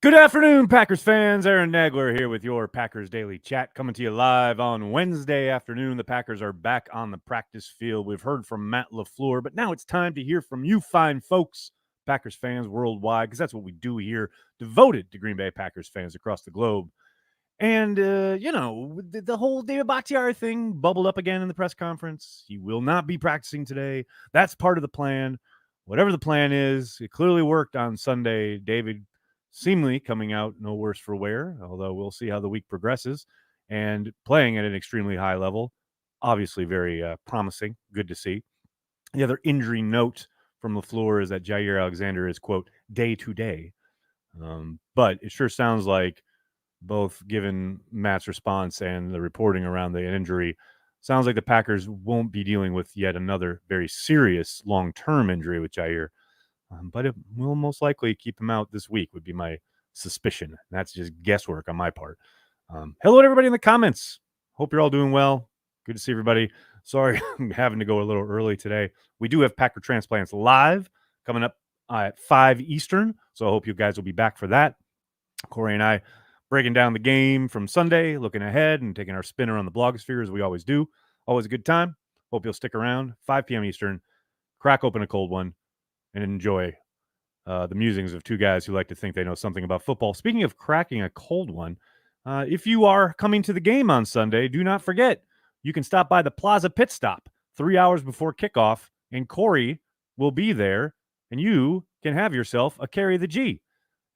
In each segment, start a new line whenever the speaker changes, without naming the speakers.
Good afternoon, Packers fans. Aaron Nagler here with your Packers Daily Chat, coming to you live on Wednesday afternoon. The Packers are back on the practice field. We've heard from Matt LaFleur, but now it's time to hear from you fine folks, Packers fans worldwide, because that's what we do here, devoted to Green Bay Packers fans across the globe. And, the whole David Bakhtiari thing bubbled up again in the press conference. He will not be practicing today. That's part of the plan. Whatever the plan is, it clearly worked on Sunday. David seemingly coming out no worse for wear, although we'll see how the week progresses, and playing at an extremely high level. Obviously very promising. Good to see. The other injury note from LaFleur is that Jair Alexander is, quote, day to day. But it sure sounds like, both given Matt's response and the reporting around the injury, sounds like the Packers won't be dealing with yet another very serious long-term injury with Jair. But it will most likely keep him out this week, would be my suspicion. That's just guesswork on my part. Hello to everybody in the comments. Hope you're all doing well. Good to see everybody. Sorry I'm having to go a little early today. We do have Packer Transplants live coming up at 5 Eastern, so I hope you guys will be back for that. Corey and I breaking down the game from Sunday, looking ahead, and taking our spin around the blogosphere as we always do. Always a good time. Hope you'll stick around. 5 p.m. Eastern. Crack open a cold one and enjoy the musings of two guys who like to think they know something about football. Speaking of cracking a cold one, if you are coming to the game on Sunday, do not forget, you can stop by the Plaza Pit Stop 3 hours before kickoff, and Corey will be there, and you can have yourself a Carry the G.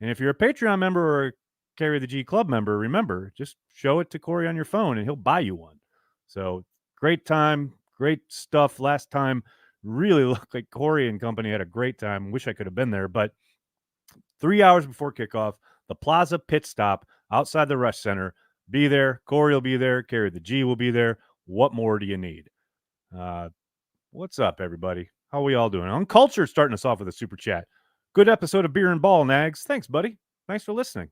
And if you're a Patreon member or a Carry the G Club member, remember, just show it to Corey on your phone, and he'll buy you one. So great time, great stuff. Last time really looked like Corey and company had a great time. Wish I could have been there, but 3 hours before kickoff, the Plaza Pit Stop outside the Rush Center. Be there. Corey will be there. Carry the G will be there. What more do you need? What's up, everybody? How are we all doing? Uncultured starting us off with a super chat. Good episode of Beer and Ball, Nags. Thanks, buddy. Thanks for listening.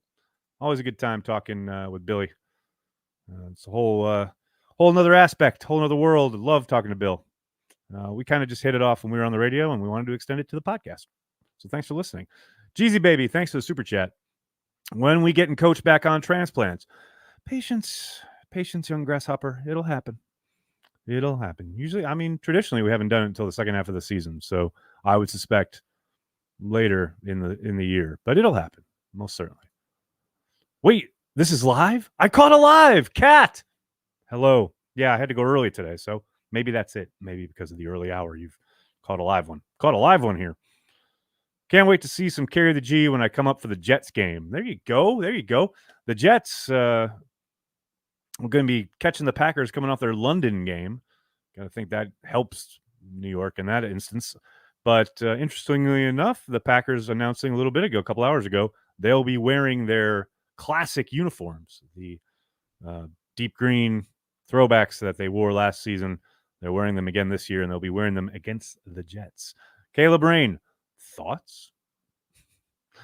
Always a good time talking with Billy. It's a whole nother aspect, whole nother world. Love talking to Bill. We kind of just hit it off when we were on the radio, and we wanted to extend it to the podcast. So thanks for listening. Jeezy Baby, thanks for the super chat. When we getting Coach back on transplants? Patience, young grasshopper. It'll happen. Usually, traditionally, we haven't done it until the second half of the season. So I would suspect later in the year, but it'll happen, most certainly. Wait, this is live? I caught a live cat. Hello. Yeah, I had to go early today, so maybe that's it. Maybe because of the early hour, you've caught a live one. Caught a live one here. Can't wait to see some Carry the G when I come up for the Jets game. There you go. The Jets are going to be catching the Packers coming off their London game. I think that helps New York in that instance. But interestingly enough, the Packers announcing a couple hours ago, they'll be wearing their classic uniforms, the deep green throwbacks that they wore last season. They're wearing them again this year, and they'll be wearing them against the Jets. Caleb Rain, thoughts?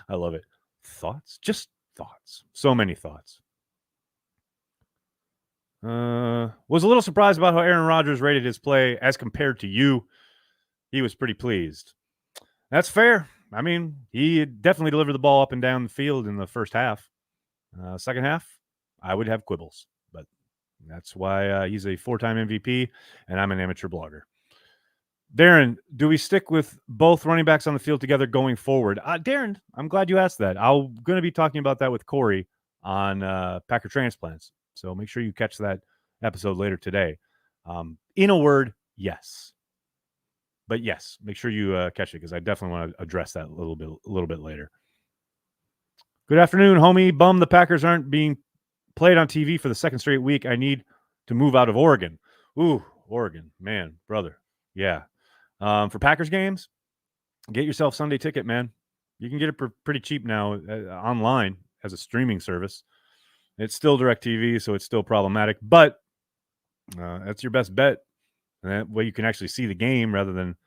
I love it. Thoughts? Just thoughts. So many thoughts. Was a little surprised about how Aaron Rodgers rated his play as compared to you. He was pretty pleased. That's fair. He definitely delivered the ball up and down the field in the first half. Second half, I would have quibbles, but that's why he's a 4-time MVP, and I'm an amateur blogger. Darren, do we stick with both running backs on the field together going forward? Darren, I'm glad you asked that. I'm going to be talking about that with Corey on Packer Transplants, so make sure you catch that episode later today. In a word, yes. But yes, make sure you catch it, because I definitely want to address that a little bit later. Good afternoon, homie. Bum the Packers aren't being played on TV for the second straight week. I need to move out of Oregon. Ooh, Oregon, man, brother. Yeah. For Packers games, get yourself Sunday ticket, man. You can get it pretty cheap now online as a streaming service. It's still DirecTV, so it's still problematic, but that's your best bet. And that way you can actually see the game rather than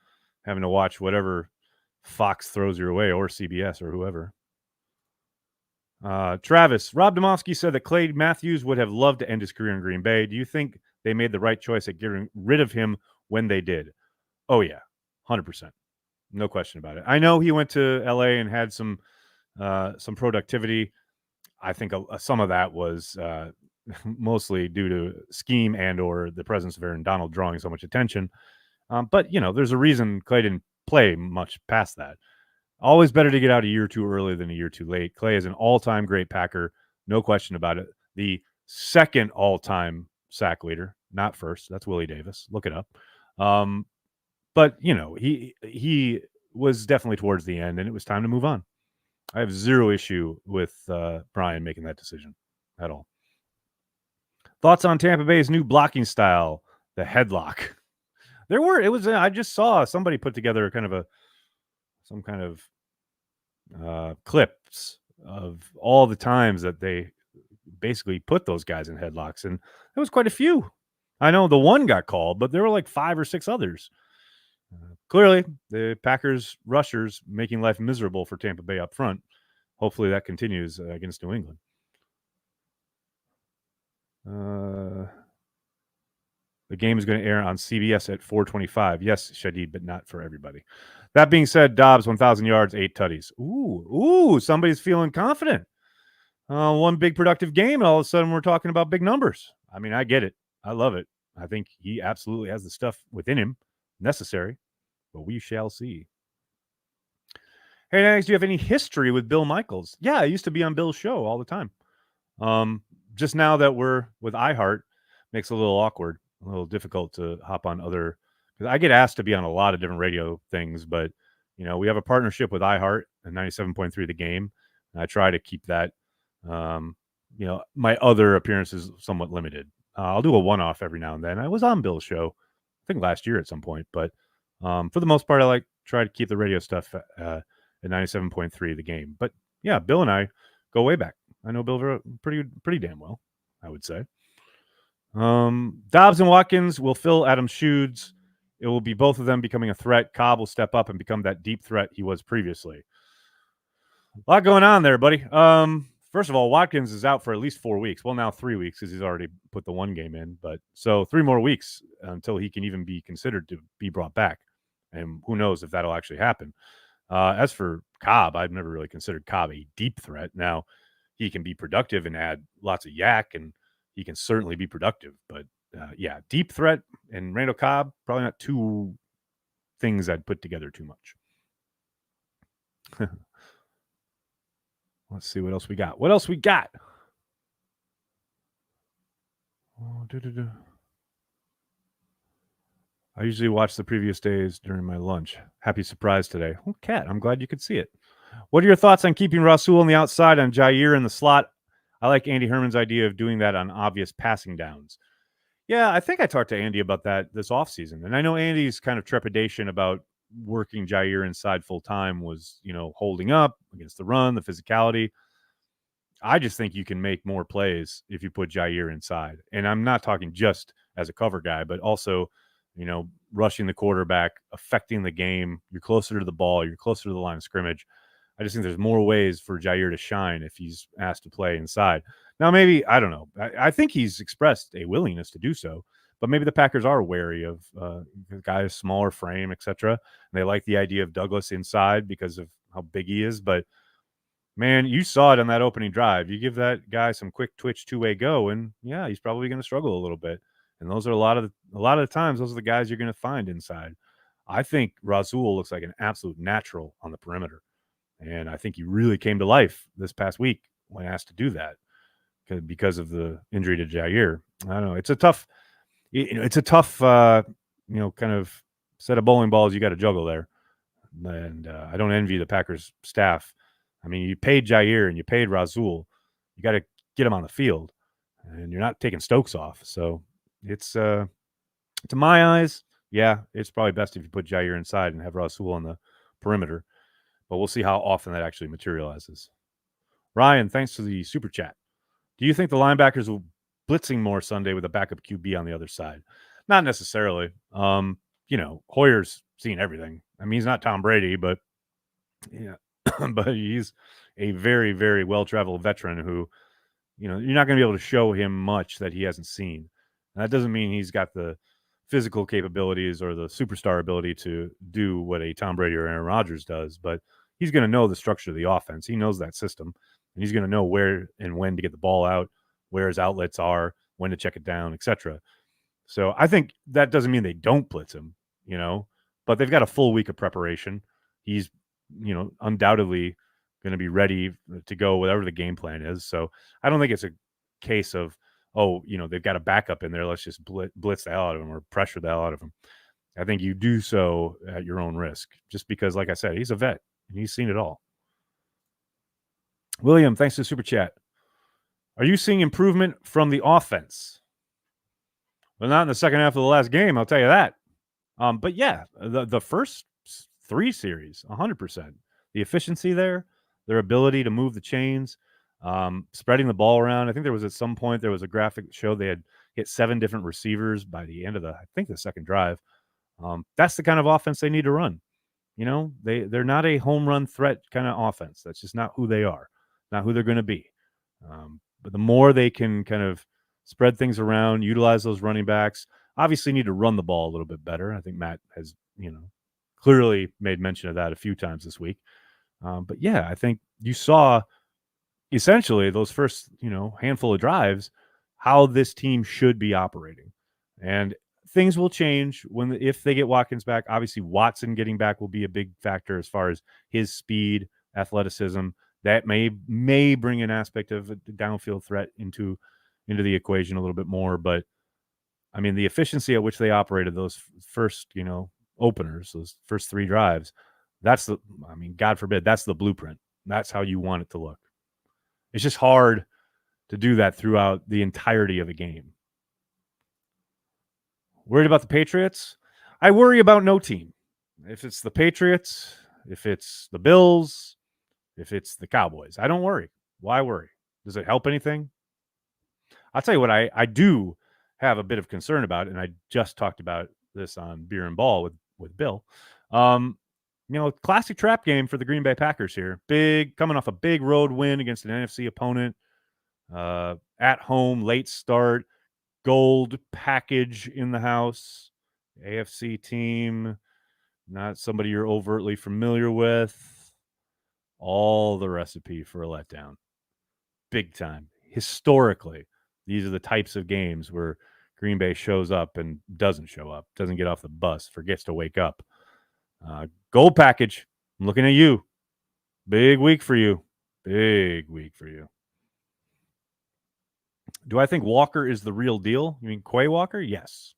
having to watch whatever Fox throws your way, or CBS, or whoever. Travis, Rob Domofsky said that Clay Matthews would have loved to end his career in Green Bay. Do you think they made the right choice at getting rid of him when they did? Oh, yeah, 100%. No question about it. I know he went to LA and had some some productivity. I think some of that was mostly due to scheme and or the presence of Aaron Donald drawing so much attention. But there's a reason Clay didn't play much past that. Always better to get out a year too early than a year too late. Clay is an all-time great Packer, no question about it. The second all-time sack leader, not first. That's Willie Davis. Look it up. But he was definitely towards the end, and it was time to move on. I have zero issue with Brian making that decision at all. Thoughts on Tampa Bay's new blocking style, the headlock? I just saw somebody put together some kind of clips of all the times that they basically put those guys in headlocks, and there was quite a few. I know the one got called, but there were like 5 or 6 others. Clearly, the Packers rushers making life miserable for Tampa Bay up front. Hopefully that continues against New England. The game is going to air on CBS at 4:25. Yes, Shadid, but not for everybody. That being said, Dobbs 1,000 yards, 8 tutties. Ooh, somebody's feeling confident. One big productive game, and all of a sudden we're talking about big numbers. I mean, I get it. I love it. I think he absolutely has the stuff within him necessary, but we shall see. Hey, Nags, do you have any history with Bill Michaels? Yeah, I used to be on Bill's show all the time. Just now that we're with iHeart, makes it a little awkward, a little difficult to hop on other. Because I get asked to be on a lot of different radio things, but we have a partnership with iHeart and 97.3 The Game, and I try to keep that. My other appearances somewhat limited. I'll do a one-off every now and then. I was on Bill's show, I think last year at some point, but for the most part, I try to keep the radio stuff at 97.3 The Game. But yeah, Bill and I go way back. I know Bill pretty damn well, I would say. Dobbs and Watkins will fill Adam's shoes. It will be both of them becoming a threat. Cobb will step up and become that deep threat he was previously. A lot going on there, buddy. First of all, Watkins is out for at least 4 weeks. Well, now 3 weeks because he's already put the one game in. But so 3 more weeks until he can even be considered to be brought back. And who knows if that'll actually happen. As for Cobb, I've never really considered Cobb a deep threat. Now, he can be productive and add lots of yak, and he can certainly be productive. But, yeah, deep threat and Randall Cobb, probably not two things I'd put together too much. Let's see what else we got. I usually watch the previous days during my lunch. Happy surprise today. Oh, Cat, I'm glad you could see it. What are your thoughts on keeping Rasul on the outside and Jair in the slot? I like Andy Herman's idea of doing that on obvious passing downs. Yeah, I think I talked to Andy about that this offseason. And I know Andy's kind of trepidation about working Jair inside full time was, holding up against the run, the physicality. I just think you can make more plays if you put Jair inside. And I'm not talking just as a cover guy, but also, rushing the quarterback, affecting the game. You're closer to the ball. You're closer to the line of scrimmage. I just think there's more ways for Jair to shine if he's asked to play inside. Now, maybe, I don't know. I think he's expressed a willingness to do so, but maybe the Packers are wary of the guy's smaller frame, etc. They like the idea of Douglas inside because of how big he is. But, man, you saw it on that opening drive. You give that guy some quick twitch two-way go, and, yeah, he's probably going to struggle a little bit. And those are a lot of the times, those are the guys you're going to find inside. I think Rasul looks like an absolute natural on the perimeter. And I think he really came to life this past week when asked to do that because of the injury to Jair. I don't know. It's a tough, kind of set of bowling balls you got to juggle there. And I don't envy the Packers staff. I mean, you paid Jair and you paid Rasul. You got to get him on the field. And you're not taking Stokes off. So it's, to my eyes, yeah, it's probably best if you put Jair inside and have Rasul on the perimeter. But we'll see how often that actually materializes. Ryan, thanks for the super chat. Do you think the linebackers will blitzing more Sunday with a backup QB on the other side? Not necessarily. Hoyer's seen everything. I mean, he's not Tom Brady, but yeah, but he's a very, very well-traveled veteran who, you're not going to be able to show him much that he hasn't seen. And that doesn't mean he's got the physical capabilities or the superstar ability to do what a Tom Brady or Aaron Rodgers does, but he's going to know the structure of the offense. He knows that system, and he's going to know where and when to get the ball out, where his outlets are, when to check it down, etc. So I think that doesn't mean they don't blitz him, but they've got a full week of preparation. He's, undoubtedly going to be ready to go, whatever the game plan is. So I don't think it's a case of, they've got a backup in there. Let's just blitz the hell out of him or pressure the hell out of him. I think you do so at your own risk, just because, like I said, he's a vet and he's seen it all. William, thanks to the super chat. Are you seeing improvement from the offense? Well, not in the second half of the last game, I'll tell you that. But yeah, the first 3 series, 100%. The efficiency there, their ability to move the chains, spreading the ball around. I think there was at some point, there was a graphic that showed they had hit 7 different receivers by the end of the second drive. That's the kind of offense they need to run. They're not a home run threat kind of offense. That's just not who they are, not who they're going to be. But the more they can kind of spread things around, utilize those running backs, obviously need to run the ball a little bit better. I think Matt has, clearly made mention of that a few times this week. But yeah, I think you saw essentially those first, handful of drives, how this team should be operating. And things will change if they get Watkins back. Obviously, Watson getting back will be a big factor as far as his speed, athleticism. That may bring an aspect of a downfield threat into the equation a little bit more. But I mean, the efficiency at which they operated those first, openers, those first 3 drives, God forbid, that's the blueprint. That's how you want it to look. It's just hard to do that throughout the entirety of a game. Worried about the Patriots? I worry about no team. If it's the Patriots, if it's the Bills, if it's the Cowboys, I don't worry. Why worry? Does it help anything? I'll tell you what I do have a bit of concern about, and I just talked about this on Beer and Ball with Bill. Classic trap game for the Green Bay Packers here. Coming off a big road win against an NFC opponent. At home, late start, gold package in the house. AFC team, not somebody you're overtly familiar with. All the recipe for a letdown. Big time. Historically, these are the types of games where Green Bay shows up and doesn't show up, doesn't get off the bus, forgets to wake up. Gold package, I'm looking at you. Big week for you. Big week for you. Do I think Walker is the real deal? You mean Quay Walker? Yes,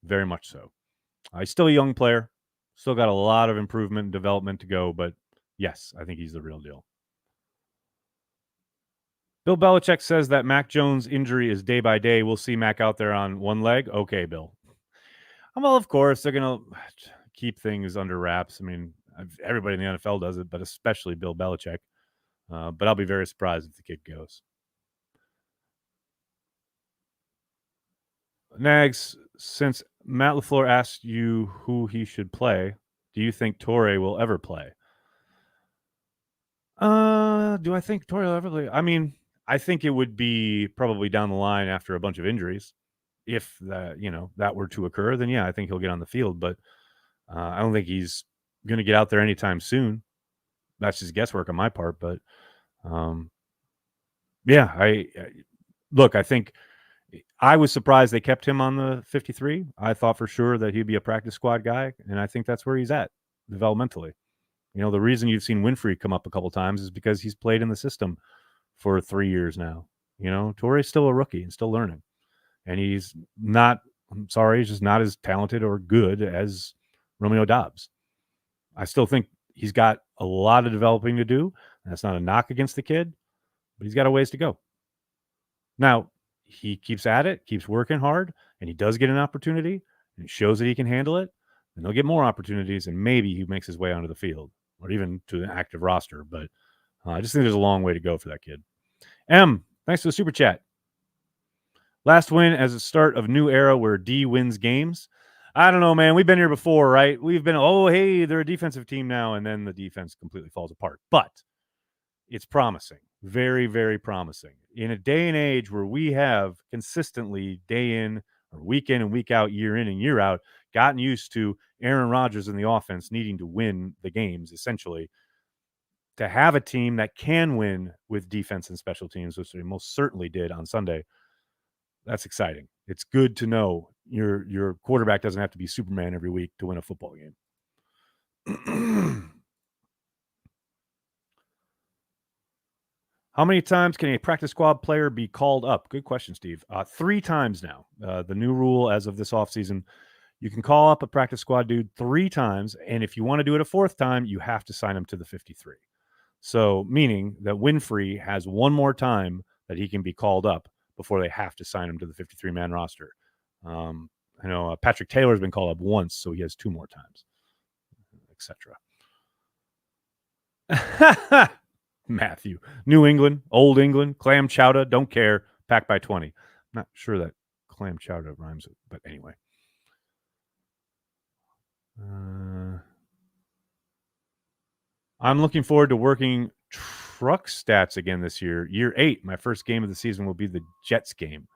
very much so. He's still a young player. Still got a lot of improvement and development to go, but yes, I think he's the real deal. Bill Belichick says that Mac Jones' injury is day by day. We'll see Mac out there on one leg. Okay, Bill. Well, of course, they're going to keep things under wraps. I mean, everybody in the NFL does it, but especially Bill Belichick. But I'll be very surprised if the kid goes. Nags, since Matt LaFleur asked you who he should play, do you think Torrey will ever play? Do I think Torrey will ever play? I mean, I think it would be probably down the line after a bunch of injuries. If that were to occur, then yeah, I think he'll get on the field. But I don't think he's going to get out there anytime soon. That's just guesswork on my part. But yeah, I think I was surprised they kept him on the 53. I thought for sure that he'd be a practice squad guy, and I think that's where he's at developmentally. The reason you've seen Winfrey come up a couple times is because he's played in the system for 3 years now. Torrey's still a rookie and still learning. And he's just not as talented or good as Romeo Dobbs. I still think he's got a lot of developing to do. That's not a knock against the kid, but he's got a ways to go. Now, he keeps at it, keeps working hard, and he does get an opportunity, and shows that he can handle it, and he'll get more opportunities, and maybe he makes his way onto the field or even to an active roster. But I just think there's a long way to go for that kid. M, thanks for the super chat. Last win as a start of new era where D wins games. I don't know, man. We've been here before, right? We've been, hey, they're a defensive team now, and then the defense completely falls apart. But it's promising. Very, very promising. In a day and age where we have consistently day in or week in and week out, year in and year out, gotten used to Aaron Rodgers and the offense needing to win the games, essentially. to have a team that can win with defense and special teams, which they most certainly did on Sunday, that's exciting. It's good to know your quarterback doesn't have to be Superman every week to win a football game. How many times can a practice squad player be called up? Good question, Steve. 3 times now. The new rule as of this offseason, you can call up a practice squad dude 3 times, and if you want to do it a 4th time, you have to sign him to the 53. So, meaning that Winfrey has one more time that he can be called up before they have to sign him to the 53-man roster. I know Patrick Taylor's been called up once, so he has 2 more times, etc. Matthew, New England, Old England, clam chowder, don't care, pack by 20. Not sure that clam chowder rhymes, but anyway. I'm looking forward to working truck stats again this year. Year 8, my first game of the season will be the Jets game.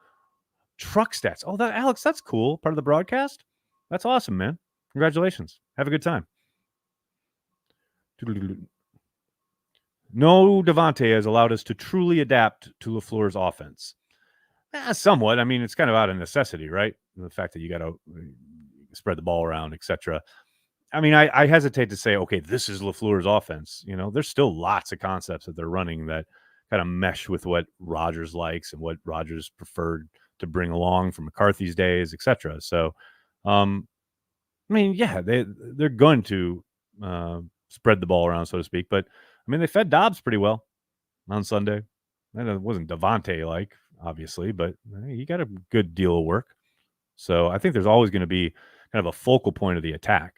Truck stats. Oh, Alex, that's cool. Part of the broadcast? That's awesome, man. Congratulations. Have a good time. No Devontae has allowed us to truly adapt to LaFleur's offense. Somewhat. I mean, it's kind of out of necessity, right? The fact that you got to spread the ball around, etc. I mean, I hesitate to say, okay, this is LaFleur's offense. You know, there's still lots of concepts that they're running that kind of mesh with what Rodgers likes and what Rodgers preferred to bring along from McCarthy's days, etc. So, I mean, yeah, they're going to spread the ball around, so to speak. But I mean, they fed Dobbs pretty well on Sunday. It wasn't Devontae-like, obviously, but he got a good deal of work. So I think there's always going to be kind of a focal point of the attack.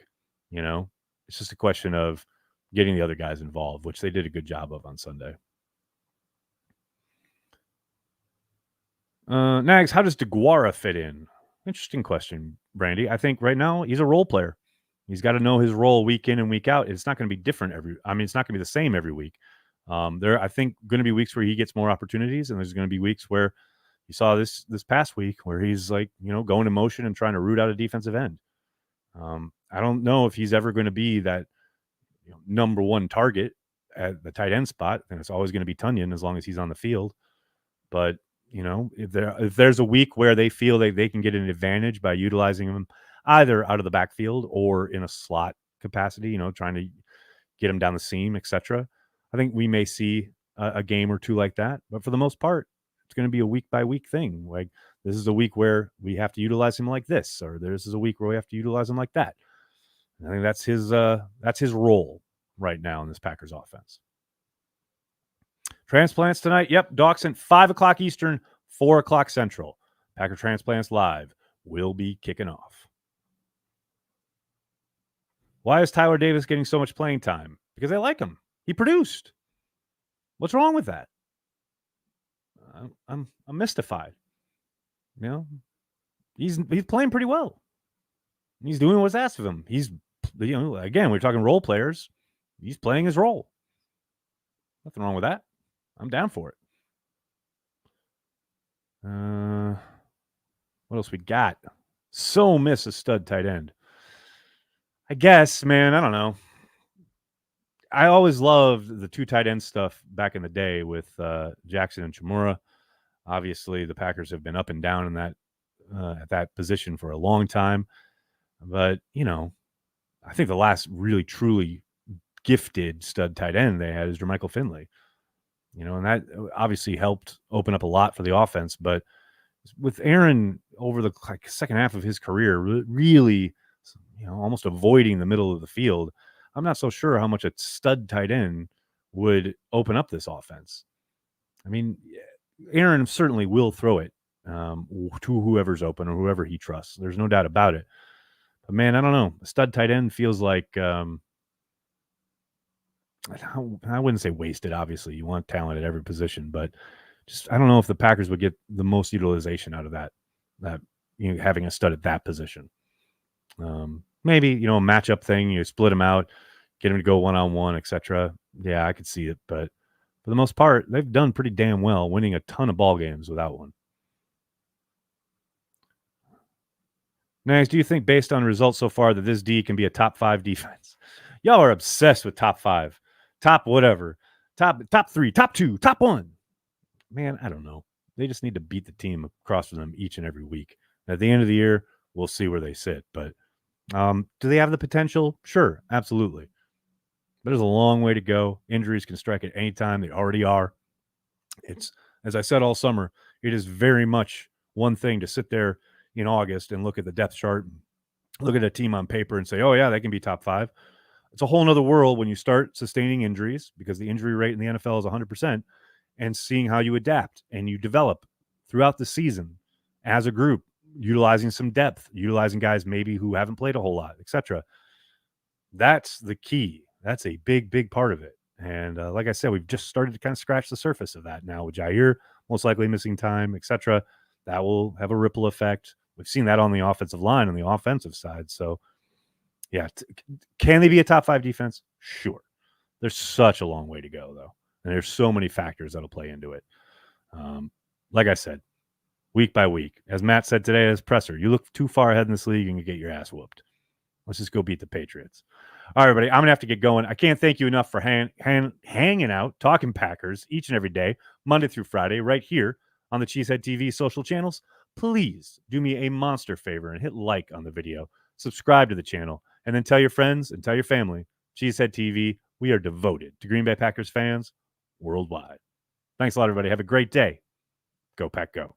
You know, it's just a question of getting the other guys involved, which they did a good job of on Sunday. Nags, how does DeGuara fit in? Interesting question, Brandy. I think right now he's a role player. He's got to know his role week in and week out. It's not going to be different it's not going to be the same every week. I think, going to be weeks where he gets more opportunities, and there's going to be weeks where you saw this past week where he's like, going in motion and trying to root out a defensive end. I don't know if he's ever going to be that number one target at the tight end spot, and it's always going to be Tunyon as long as he's on the field. But if there's a week where they feel they can get an advantage by utilizing him either out of the backfield or in a slot capacity, trying to get him down the seam, etc., I think we may see a game or two like that. But for the most part, it's going to be a week by week thing. Like, this is a week where we have to utilize him like this, or this is a week where we have to utilize him like that. And I think that's his role right now in this Packers offense. Transplants tonight. Yep. Dawson, 5 o'clock Eastern, 4 o'clock Central. Packer Transplants Live will be kicking off. Why is Tyler Davis getting so much playing time? Because I like him. He produced. What's wrong with that? I'm mystified. He's playing pretty well. He's doing what's asked of him. He's, again, we're talking role players. He's playing his role. Nothing wrong with that. I'm down for it. What else we got? So miss a stud tight end. I guess, man, I don't know. I always loved the 2 tight end stuff back in the day with Jackson and Chimura. Obviously, the Packers have been up and down in that at that position for a long time. But, I think the last really, truly gifted stud tight end they had is Jermichael Finley. And that obviously helped open up a lot for the offense. But with Aaron over the second half of his career, really, almost avoiding the middle of the field, I'm not so sure how much a stud tight end would open up this offense. I mean, Aaron certainly will throw it to whoever's open or whoever he trusts. There's no doubt about it. But, man, I don't know. A stud tight end feels like I wouldn't say wasted, obviously. You want talent at every position, but just I don't know if the Packers would get the most utilization out of that having a stud at that position. Maybe, a matchup thing, you split them out, get them to go one-on-one, etc. Yeah, I could see it, but for the most part, they've done pretty damn well, winning a ton of ball games without one. Next, do you think, based on results so far, that this D can be a top 5 defense? Y'all are obsessed with top 5. top whatever, top 3, top 2, top 1. Man, I don't know. They just need to beat the team across from them each and every week. At the end of the year, we'll see where they sit. But do they have the potential? Sure, absolutely. But there's a long way to go. Injuries can strike at any time. They already are. It's, as I said all summer, it is very much one thing to sit there in August and look at the depth chart, and look at a team on paper and say, oh, yeah, they can be top 5. It's a whole nother world when you start sustaining injuries, because the injury rate in the NFL is 100%, and seeing how you adapt and you develop throughout the season as a group, utilizing some depth, utilizing guys maybe who haven't played a whole lot, etc. That's the key. That's a big, big part of it. And like I said, we've just started to kind of scratch the surface of that now with Jair most likely missing time, etc. That will have a ripple effect. We've seen that on the offensive line, on the offensive side. So, yeah, can they be a top 5 defense? Sure. There's such a long way to go, though. And there's so many factors that'll play into it. Like I said, week by week, as Matt said today as presser, you look too far ahead in this league and you get your ass whooped. Let's just go beat the Patriots. All right, everybody, I'm going to have to get going. I can't thank you enough for hanging out, talking Packers each and every day, Monday through Friday, right here on the Cheesehead TV social channels. Please do me a monster favor and hit like on the video, subscribe to the channel, and then tell your friends and tell your family. Cheesehead TV, we are devoted to Green Bay Packers fans worldwide. Thanks a lot, everybody. Have a great day. Go Pack, go.